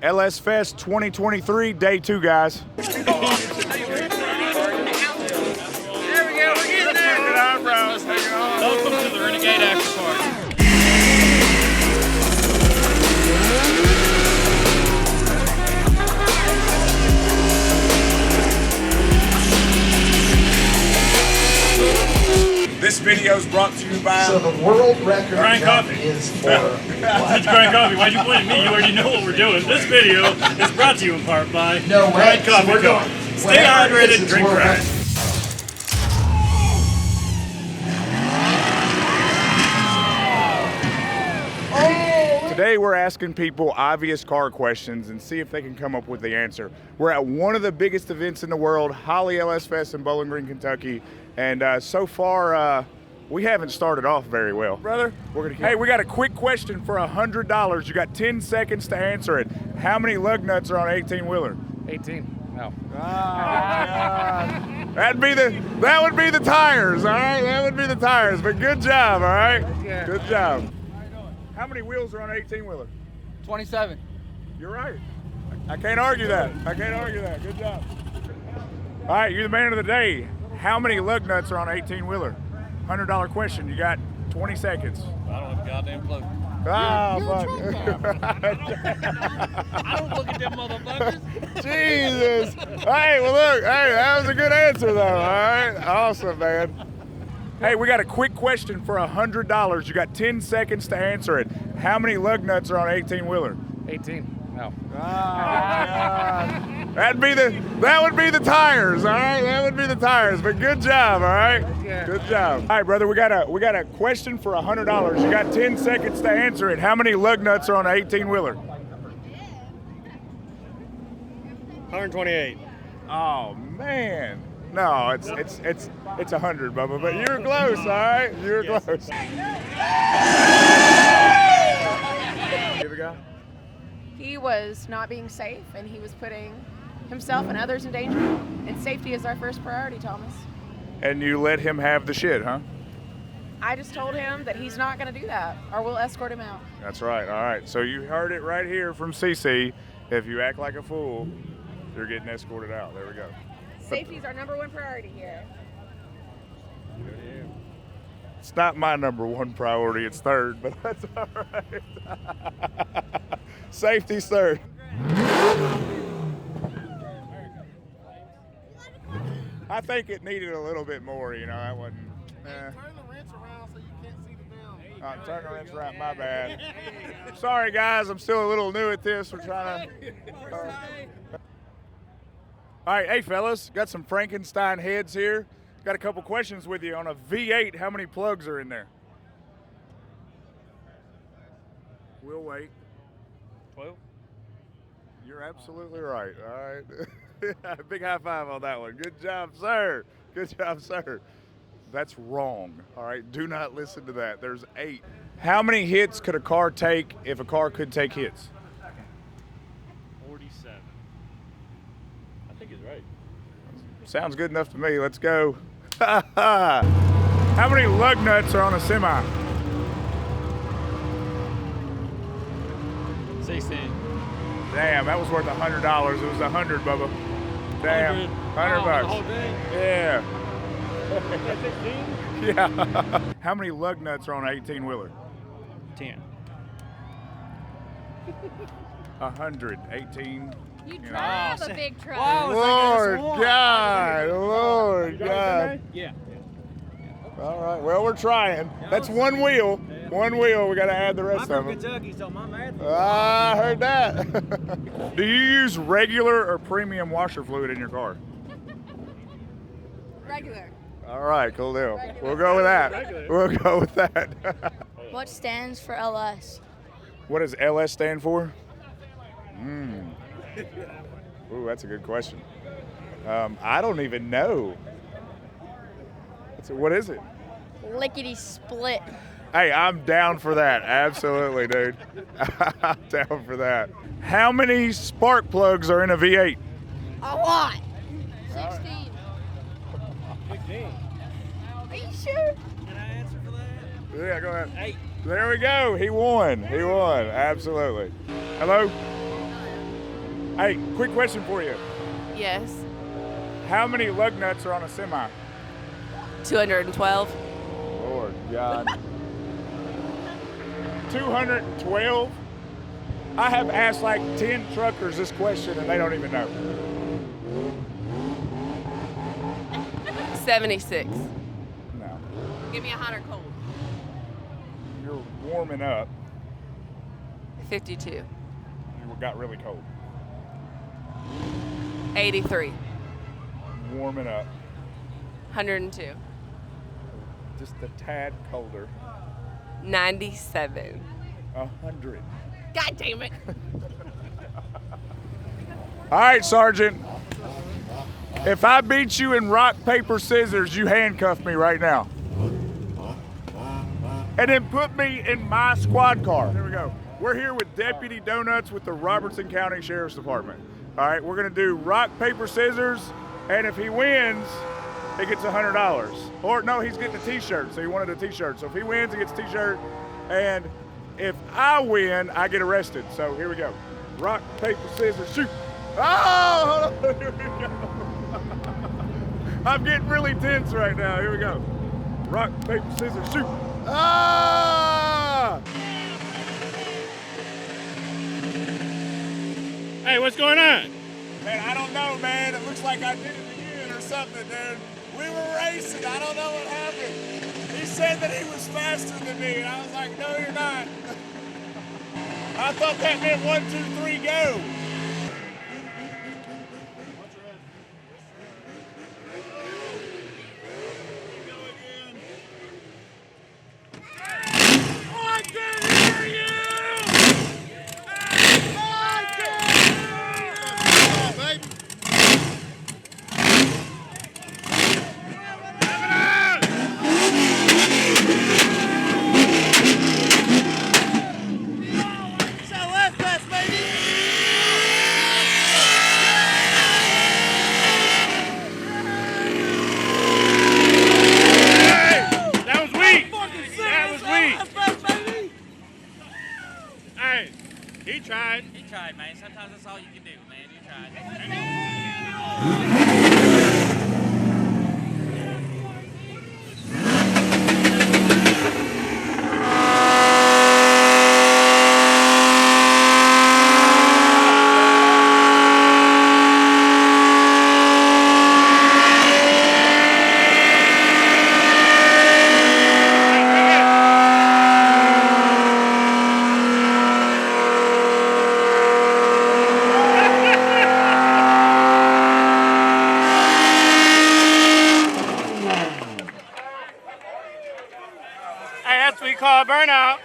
LS Fest 2023, day 2, guys. There we go, we're getting there. Eyebrows hanging on. Welcome to the Renegade After Party. This video is brought to you by... So the world record Grind jump coffee. is for That's Grind Coffee. Why'd you point at me? You already know what we're doing. This video is brought to you in part by No way. Grind So Coffee we're Co. going- Stay whatever it is, hydrated, it's drink world right. record. Today we're asking people obvious car questions and see if they can come up with the answer. We're at one of the biggest events in the world, Holley LS Fest in Bowling Green, Kentucky, and so far we haven't started off very well. Brother, hey, we got a quick question for $100. You got 10 seconds to answer it. How many lug nuts are on an 18-wheeler? 18. No. That would be the tires, all right? That would be the tires, but good job, all right? Yeah. Good job. How many wheels are on an 18-wheeler? 27. You're right. I can't argue that. I can't argue that. Good job. All right, you're the man of the day. How many lug nuts are on an 18-wheeler? $100 question. You got 20 seconds. I don't have a goddamn clue. Ah, fuck. I don't look at them motherfuckers. Jesus. Hey, well, look. Hey, that was a good answer, though. All right. Awesome, man. Hey, we got a quick question for $100. You got 10 seconds to answer it. How many lug nuts are on an 18-wheeler? 18. No. That would be the tires, all right? That would be the tires, but good job, all right? Yeah. Good job. All right, brother, we got a question for $100. You got 10 seconds to answer it. How many lug nuts are on an 18-wheeler? 128. Oh, man. No, it's 100, Bubba, but you were close, all right? You were close. Give a guy. He was not being safe, and he was putting himself and others in danger. And safety is our first priority, Thomas. And you let him have the shit, huh? I just told him that he's not going to do that, or we'll escort him out. That's right. All right. So you heard it right here from CC. If you act like a fool, you're getting escorted out. There we go. Safety is our number one priority here. It's not my number one priority. It's third, but that's all right. Safety's third. I think it needed a little bit more. You know, that wasn't. Turn the wrench around so you can't see the film. Turn the wrench around. My bad. Sorry, guys. I'm still a little new at this. We're trying to. All right, hey fellas, got some Frankenstein heads here. Got a couple questions with you on a V8. How many plugs are in there? We'll wait. 12. You're absolutely right. All right. Big high five on that one. Good job, sir. Good job, sir. That's wrong. All right. Do not listen to that. There's 8. How many hits could a car take if a car could take hits? 47. I think he's right. Sounds good enough to me. Let's go. How many lug nuts are on a semi? 16. Damn, that was worth $100. It was 100, Bubba. Damn, 100 bucks. The whole thing? Yeah. 16? Yeah. How many lug nuts are on an 18-wheeler? 10. 100. 18. You know. drive a big truck. Lord God. Lord God. Yeah. All right. Well, we're trying. That's one wheel. One wheel. We got to add the rest of them. Kentucky, so my math. I heard that. Do you use regular or premium washer fluid in your car? Regular. All right, cool deal. We'll go with that. We'll go with that. What stands for LS? What does LS stand for? Ooh, that's a good question. I don't even know. What is it? Lickety split. Hey, I'm down for that. Absolutely, dude. I'm down for that. How many spark plugs are in a V8? A lot. 16. 16. Are you sure? Can I answer for that? Yeah, go ahead. 8. There we go. He won. He won. Absolutely. Hello? Hey, quick question for you. Yes. How many lug nuts are on a semi? 212. Lord God. 212? I have asked like 10 truckers this question and they don't even know. 76. No. Give me a hot or cold. You're warming up. 52. You got really cold. 83. Warming up. 102. Just a tad colder. 97. 100. God damn it. All right, Sergeant. If I beat you in rock, paper, scissors, you handcuff me right now. And then put me in my squad car. There we go. We're here with Deputy Donuts with the Robertson County Sheriff's Department. All right, we're gonna do rock, paper, scissors, and if he wins, he gets $100. Or no, he's getting a t-shirt, so he wanted a t-shirt. So if he wins, he gets a t-shirt, and if I win, I get arrested. So here we go. Rock, paper, scissors, shoot. Oh, hold on. Here we go. I'm getting really tense right now. Here we go. Rock, paper, scissors, shoot. Ah! Hey, what's going on? Man, I don't know, man. It looks like I did it again or something, dude. We were racing. I don't know what happened. He said that he was faster than me, and I was like, no, you're not. I thought that meant 1, 2, 3, go. He tried, man. Sometimes that's all you can do, man. You tried. That's what we call a burnout.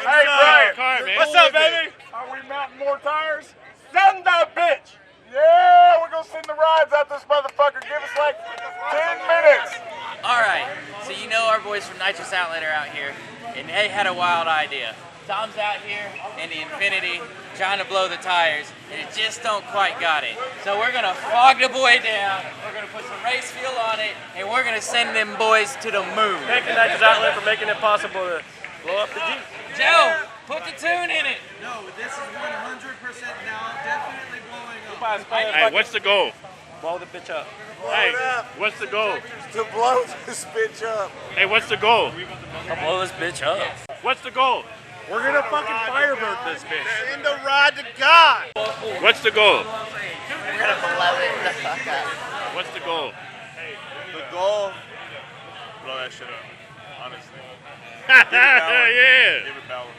Hey, Brian. Car, man. What's up, baby? Are we mounting more tires? Send that bitch. Yeah, we're going to send the rides out this motherfucker. Give us like 10 minutes. All right, so you know our boys from Nitrous Outlet are out here, and they had a wild idea. Tom's out here in the Infinity trying to blow the tires, and it just don't quite got it. So we're gonna fog the boy down, we're gonna put some race fuel on it, and we're gonna send them boys to the moon. Thank you, Nitrous Outlet, for making it possible to blow up the Jeep. Joe, put the tune in it. No, this is 100% now, definitely blowing up. Hey, what's the goal? Blow the bitch up. Hey, what's the goal? To blow this bitch up. Hey, what's the goal? I'll blow this bitch up. What's the goal? We're going to fucking firebird this bitch. Send the ride to God. What's the goal? We're gonna blow it the fuck up. What's the goal? The goal, blow that shit up, honestly. Yeah. Give it balance.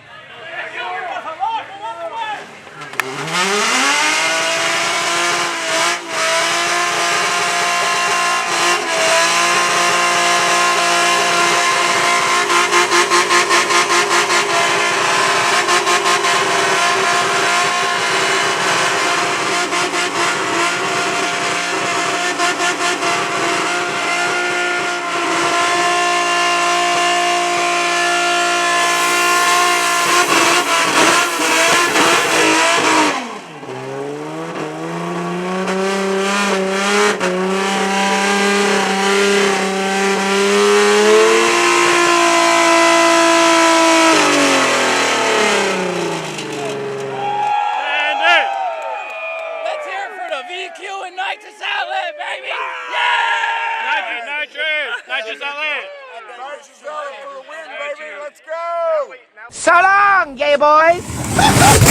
DQ and Nitrous Outlet, baby! Yeah! Nitrous Outlet! Nitrous Outlet for the win, baby. Let's go! So long, gay boys!